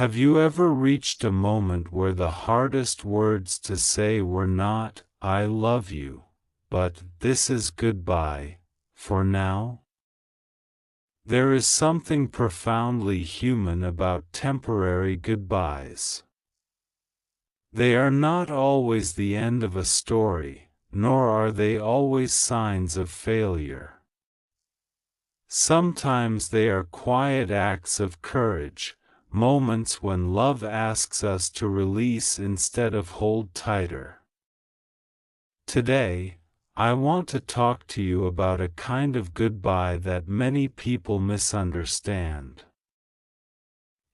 Have you ever reached a moment where the hardest words to say were not, "I love you," but, "This is goodbye, for now"? There is something profoundly human about temporary goodbyes. They are not always the end of a story, nor are they always signs of failure. Sometimes they are quiet acts of courage, moments when love asks us to release instead of hold tighter. Today, I want to talk to you about a kind of goodbye that many people misunderstand.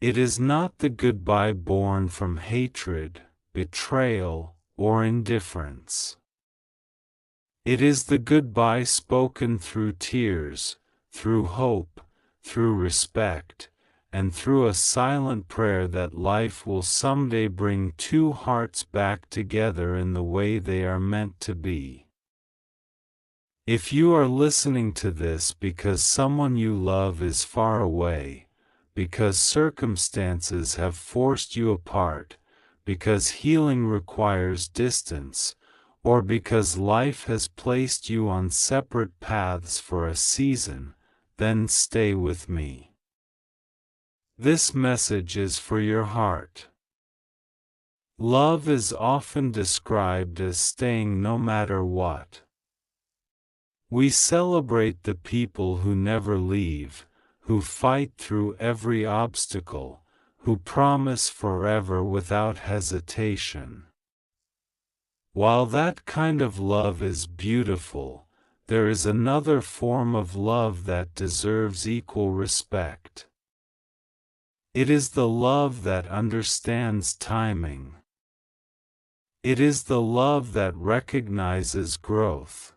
It is not the goodbye born from hatred, betrayal, or indifference. It is the goodbye spoken through tears, through hope, through respect, and through a silent prayer that life will someday bring two hearts back together in the way they are meant to be. If you are listening to this because someone you love is far away, because circumstances have forced you apart, because healing requires distance, or because life has placed you on separate paths for a season, then stay with me. This message is for your heart. Love is often described as staying no matter what. We celebrate the people who never leave, who fight through every obstacle, who promise forever without hesitation. While that kind of love is beautiful, there is another form of love that deserves equal respect. It is the love that understands timing. It is the love that recognizes growth.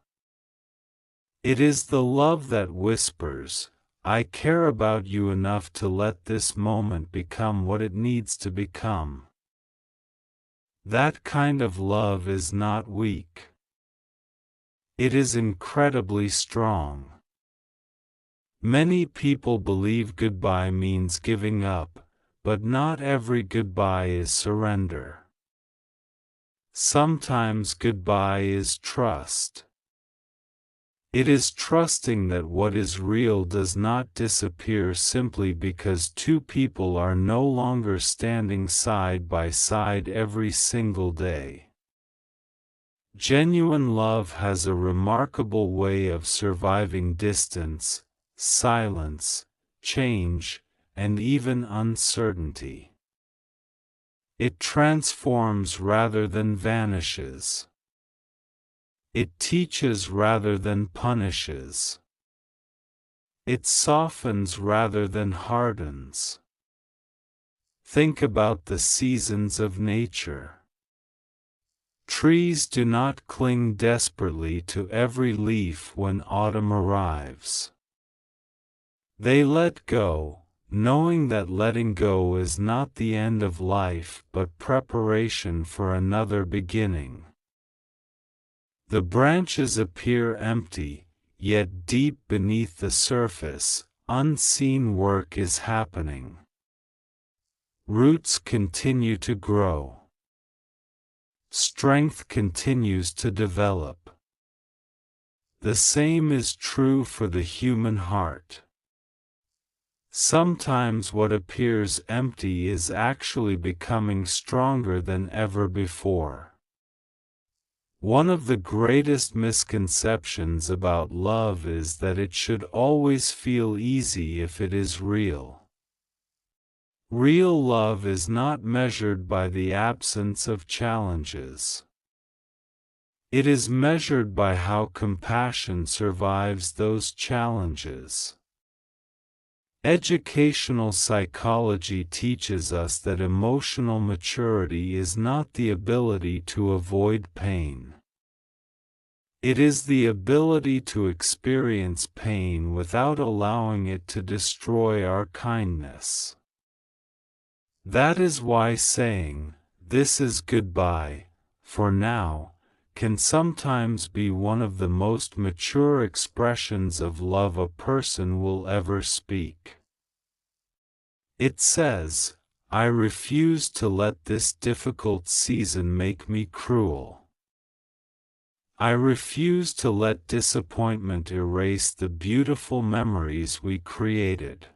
It is the love that whispers, "I care about you enough to let this moment become what it needs to become." That kind of love is not weak. It is incredibly strong. Many people believe goodbye means giving up, but not every goodbye is surrender. Sometimes goodbye is trust. It is trusting that what is real does not disappear simply because two people are no longer standing side by side every single day. Genuine love has a remarkable way of surviving distance, silence, change, and even uncertainty. It transforms rather than vanishes. It teaches rather than punishes. It softens rather than hardens. Think about the seasons of nature. Trees do not cling desperately to every leaf when autumn arrives. They let go, knowing that letting go is not the end of life but preparation for another beginning. The branches appear empty, yet deep beneath the surface, unseen work is happening. Roots continue to grow. Strength continues to develop. The same is true for the human heart. Sometimes what appears empty is actually becoming stronger than ever before. One of the greatest misconceptions about love is that it should always feel easy if it is real. Real love is not measured by the absence of challenges. It is measured by how compassion survives those challenges. Educational psychology teaches us that emotional maturity is not the ability to avoid pain. It is the ability to experience pain without allowing it to destroy our kindness. That is why saying, "This is goodbye, for now," can sometimes be one of the most mature expressions of love a person will ever speak. It says, I refuse to let this difficult season make me cruel. I refuse to let disappointment erase the beautiful memories we created.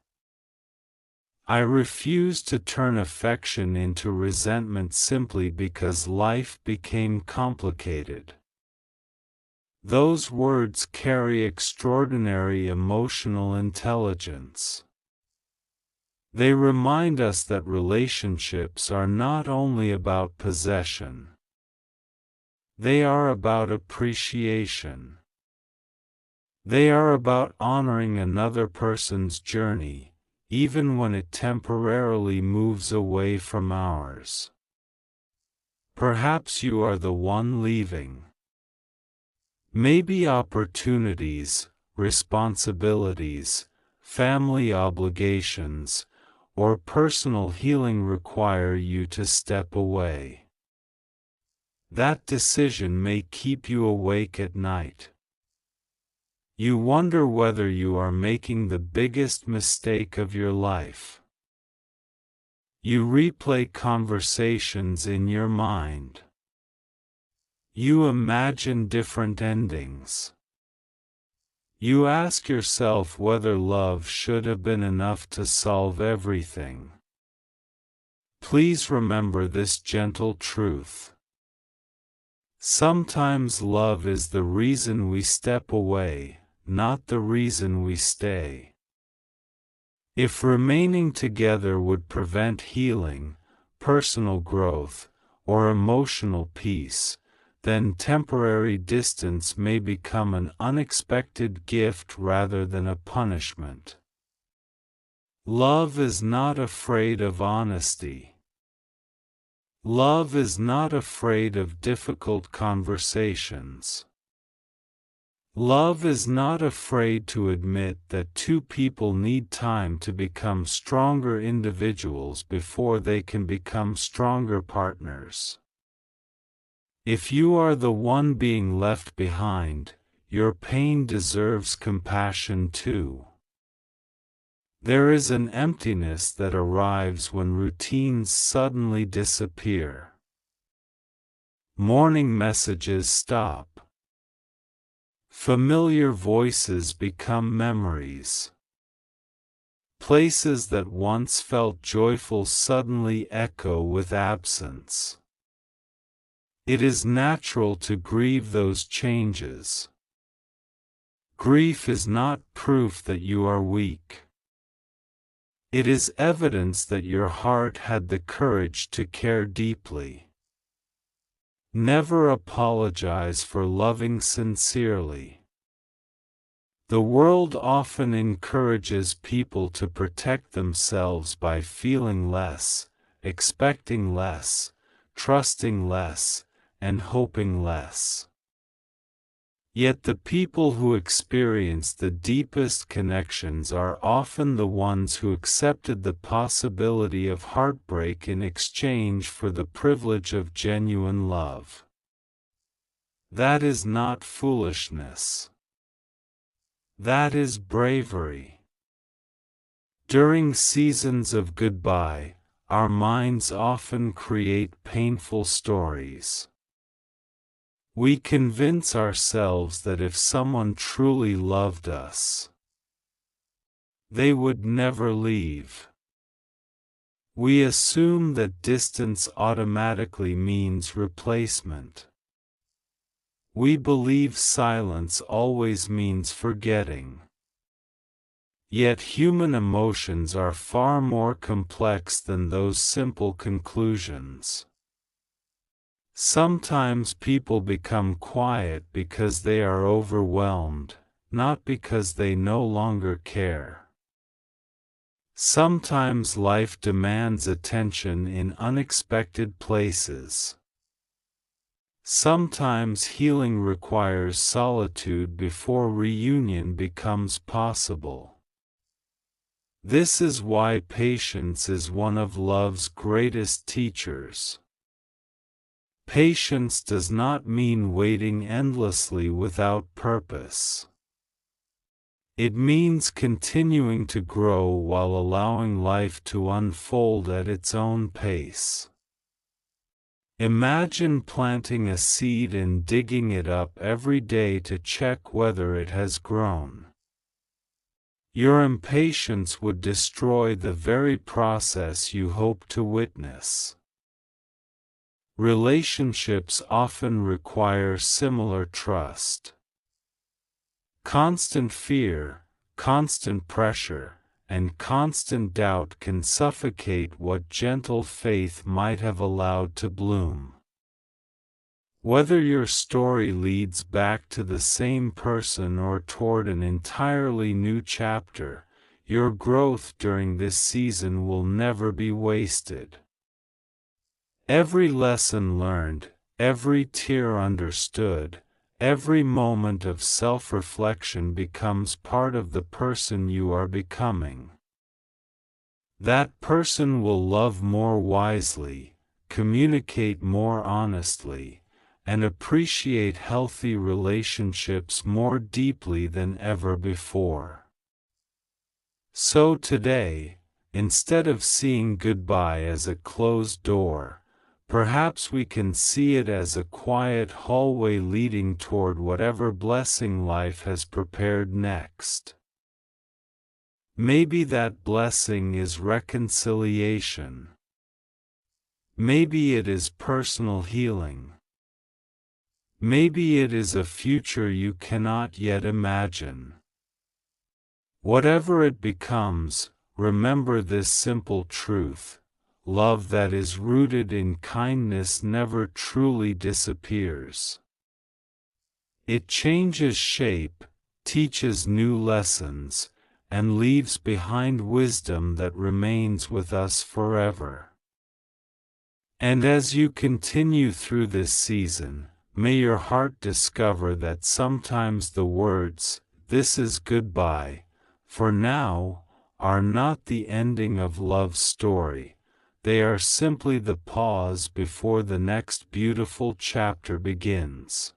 I refuse to turn affection into resentment simply because life became complicated. Those words carry extraordinary emotional intelligence. They remind us that relationships are not only about possession. They are about appreciation. They are about honoring another person's journey, even when it temporarily moves away from ours. Perhaps you are the one leaving. Maybe opportunities, responsibilities, family obligations, or personal healing require you to step away. That decision may keep you awake at night. You wonder whether you are making the biggest mistake of your life. You replay conversations in your mind. You imagine different endings. You ask yourself whether love should have been enough to solve everything. Please remember this gentle truth. Sometimes love is the reason we step away, not the reason we stay. If remaining together would prevent healing, personal growth, or emotional peace, then temporary distance may become an unexpected gift rather than a punishment. Love is not afraid of honesty. Love is not afraid of difficult conversations. Love is not afraid to admit that two people need time to become stronger individuals before they can become stronger partners. If you are the one being left behind, your pain deserves compassion too. There is an emptiness that arrives when routines suddenly disappear. Morning messages stop. Familiar voices become memories. Places that once felt joyful suddenly echo with absence. It is natural to grieve those changes. Grief is not proof that you are weak. It is evidence that your heart had the courage to care deeply. Never apologize for loving sincerely. The world often encourages people to protect themselves by feeling less, expecting less, trusting less, and hoping less. Yet the people who experience the deepest connections are often the ones who accepted the possibility of heartbreak in exchange for the privilege of genuine love. That is not foolishness. That is bravery. During seasons of goodbye, our minds often create painful stories. We convince ourselves that if someone truly loved us, they would never leave. We assume that distance automatically means replacement. We believe silence always means forgetting. Yet human emotions are far more complex than those simple conclusions. Sometimes people become quiet because they are overwhelmed, not because they no longer care. Sometimes life demands attention in unexpected places. Sometimes healing requires solitude before reunion becomes possible. This is why patience is one of love's greatest teachers. Patience does not mean waiting endlessly without purpose. It means continuing to grow while allowing life to unfold at its own pace. Imagine planting a seed and digging it up every day to check whether it has grown. Your impatience would destroy the very process you hope to witness. Relationships often require similar trust. Constant fear, constant pressure, and constant doubt can suffocate what gentle faith might have allowed to bloom. Whether your story leads back to the same person or toward an entirely new chapter, your growth during this season will never be wasted. Every lesson learned, every tear understood, every moment of self-reflection becomes part of the person you are becoming. That person will love more wisely, communicate more honestly, and appreciate healthy relationships more deeply than ever before. So today, instead of seeing goodbye as a closed door, perhaps we can see it as a quiet hallway leading toward whatever blessing life has prepared next. Maybe that blessing is reconciliation. Maybe it is personal healing. Maybe it is a future you cannot yet imagine. Whatever it becomes, remember this simple truth: love that is rooted in kindness never truly disappears. It changes shape, teaches new lessons, and leaves behind wisdom that remains with us forever. And as you continue through this season, may your heart discover that sometimes the words, "This is goodbye, for now," are not the ending of love's story. They are simply the pause before the next beautiful chapter begins.